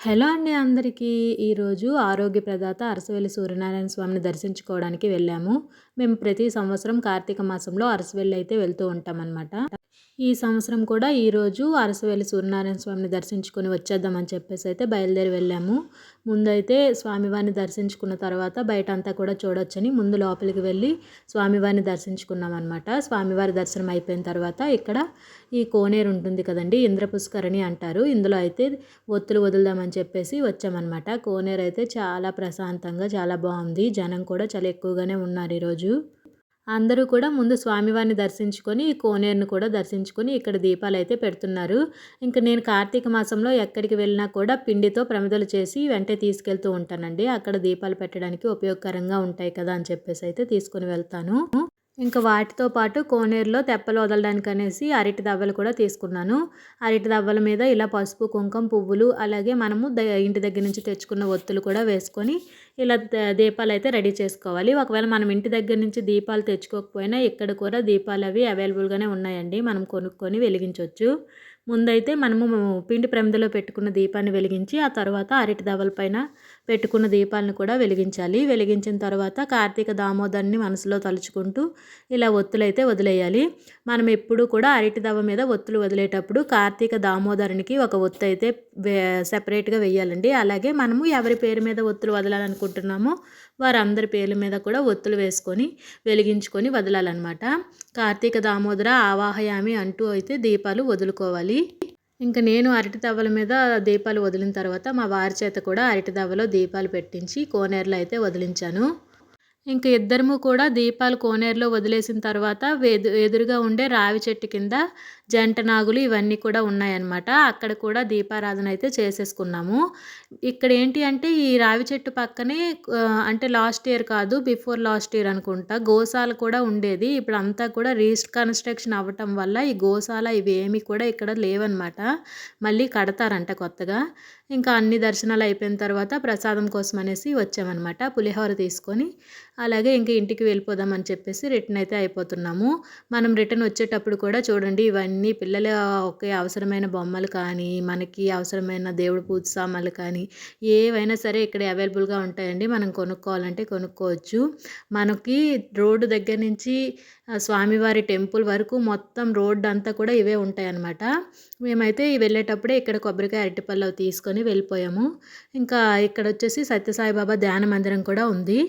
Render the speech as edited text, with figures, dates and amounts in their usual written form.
Hello అండి అందరికీ. ఈరోజు ఆరోగ్య ప్రదాత అరసవెల్లి సూర్యనారాయణ స్వామిని దర్శించుకోవడానికి వెళ్ళాము. మేము ప్రతి సంవత్సరం కార్తీక మాసంలో అరసవెల్లి అయితే వెళ్తూ ఉంటామన్నమాట. ఈ సంవత్సరం కూడా ఈరోజు అరసవెల్లి సూర్యనారాయణ స్వామిని దర్శించుకొని వచ్చేద్దామని చెప్పేసి అయితే బయలుదేరి వెళ్ళాము. ముందైతే స్వామివారిని దర్శించుకున్న తర్వాత బయట అంతా కూడా చూడొచ్చని ముందు లోపలికి వెళ్ళి స్వామివారిని దర్శించుకున్నాం అనమాట. స్వామివారి దర్శనం అయిపోయిన తర్వాత ఇక్కడ ఈ కోనేరు ఉంటుంది కదండి, ఇంద్రపుష్కరిణి అంటారు. ఇందులో అయితే ఒత్తులు వదులుదామని చెప్పేసి వచ్చామన్నమాట. కోనేరు అయితే చాలా ప్రశాంతంగా చాలా బాగుంది. జనం కూడా చాలా ఎక్కువగానే ఉన్నారు ఈరోజు. అందరూ కూడా ముందు స్వామివారిని దర్శించుకొని ఈ కోనేరును కూడా దర్శించుకొని ఇక్కడ దీపాలు అయితే పెడుతున్నారు. ఇంకా నేను కార్తీక మాసంలో ఎక్కడికి వెళ్ళినా కూడా పిండితో ప్రమిదలు చేసి వెంటే తీసుకెళ్తూ ఉంటానండి. అక్కడ దీపాలు పెట్టడానికి ఉపయోగకరంగా ఉంటాయి కదా అని చెప్పేసి అయితే తీసుకొని వెళ్తాను. ఇంకా వాటితో పాటు కోనేరులో తెప్పలు వదలడానికి అనేసి అరటి దవ్వలు కూడా తీసుకున్నాను. అరటి దవ్వల మీద ఇలా పసుపు, కుంకుమ, పువ్వులు అలాగే మనము ఇంటి దగ్గర నుంచి తెచ్చుకున్న ఒత్తులు కూడా వేసుకొని ఇలా దీపాలు అయితే రెడీ చేసుకోవాలి. ఒకవేళ మనం ఇంటి దగ్గర నుంచి దీపాలు తెచ్చుకోకపోయినా ఇక్కడ కూడా దీపాలు అవి అవైలబుల్గానే ఉన్నాయండి, మనం కొనుక్కొని వెలిగించవచ్చు. ముందైతే మనము పిండి ప్రమిదలో పెట్టుకున్న దీపాన్ని వెలిగించి ఆ తర్వాత అరటి దవ్వల పైన పెట్టుకున్న దీపాలను కూడా వెలిగించాలి. వెలిగించిన తర్వాత కార్తీక దామోదరుని మనసులో తలుచుకుంటూ ఇలా ఒత్తులైతే వదిలేయాలి. మనం ఎప్పుడు కూడా అరటి దవ్వ మీద ఒత్తులు వదిలేటప్పుడు కార్తీక దామోదరునికి ఒక ఒత్తు అయితే సెపరేట్గా వేయాలండి. అలాగే మనము ఎవరి పేరు మీద ఒత్తులు వదలాలనుకుంటున్నామో వారందరి పేర్ల మీద కూడా ఒత్తులు వేసుకొని వెలిగించుకొని వదలాలన్నమాట. కార్తీక దామోదర ఆవాహయామి అంటూ అయితే దీపాలు వదులుకోవాలి. ఇంకా నేను అరటి దవ్వల మీద దీపాలు వదిలిన తర్వాత మా వారి చేత కూడా అరటి దవ్వలో దీపాలు పెట్టించి కోనేరులో అయితే వదిలించాను. ఇంక ఇద్దరము కూడా దీపాలు కోనేరులో వదిలేసిన తర్వాత ఎదురుగా ఉండే రావి చెట్టు కింద జంట నాగులు ఇవన్నీ కూడా ఉన్నాయన్నమాట. అక్కడ కూడా దీపారాధన అయితే చేసేసుకున్నాము. ఇక్కడ ఏంటి అంటే ఈ రావి చెట్టు పక్కనే అంటే లాస్ట్ ఇయర్ కాదు, బిఫోర్ లాస్ట్ ఇయర్ అనుకుంటా గోశాల కూడా ఉండేది. ఇప్పుడు అంతా కూడా రీకన్స్ట్రక్షన్ అవ్వటం వల్ల ఈ గోశాల ఇవి ఏమి కూడా ఇక్కడ లేవన్నమాట. మళ్ళీ కడతారంట కొత్తగా. ఇంకా అన్ని దర్శనాలు అయిపోయిన తర్వాత ప్రసాదం కోసం అనేసి వచ్చామన్నమాట. పులిహోర తీసుకొని అలాగే ఇంక ఇంటికి వెళ్ళిపోదామని చెప్పేసి రిటర్న్ అయితే అయిపోతున్నాము. మనం రిటర్న్ వచ్చేటప్పుడు కూడా చూడండి, ఇవన్నీ పిల్లల ఒకే అవసరమైన బొమ్మలు కానీ మనకి అవసరమైన దేవుడి పూజ సామాన్లు కానీ ఏవైనా సరే ఇక్కడ అవైలబుల్గా ఉంటాయండి. మనం కొనుక్కోవాలంటే కొనుక్కోవచ్చు. మనకి రోడ్డు దగ్గర నుంచి స్వామివారి టెంపుల్ వరకు మొత్తం రోడ్డు అంతా కూడా ఇవే ఉంటాయన్నమాట. మేమైతే వెళ్ళేటప్పుడే ఇక్కడ కొబ్బరికాయ అరటిపళ్ళు తీసుకొని వెళ్ళిపోయాము. ఇంకా ఇక్కడ వచ్చేసి సత్యసాయిబాబా ధ్యాన మందిరం కూడా ఉంది.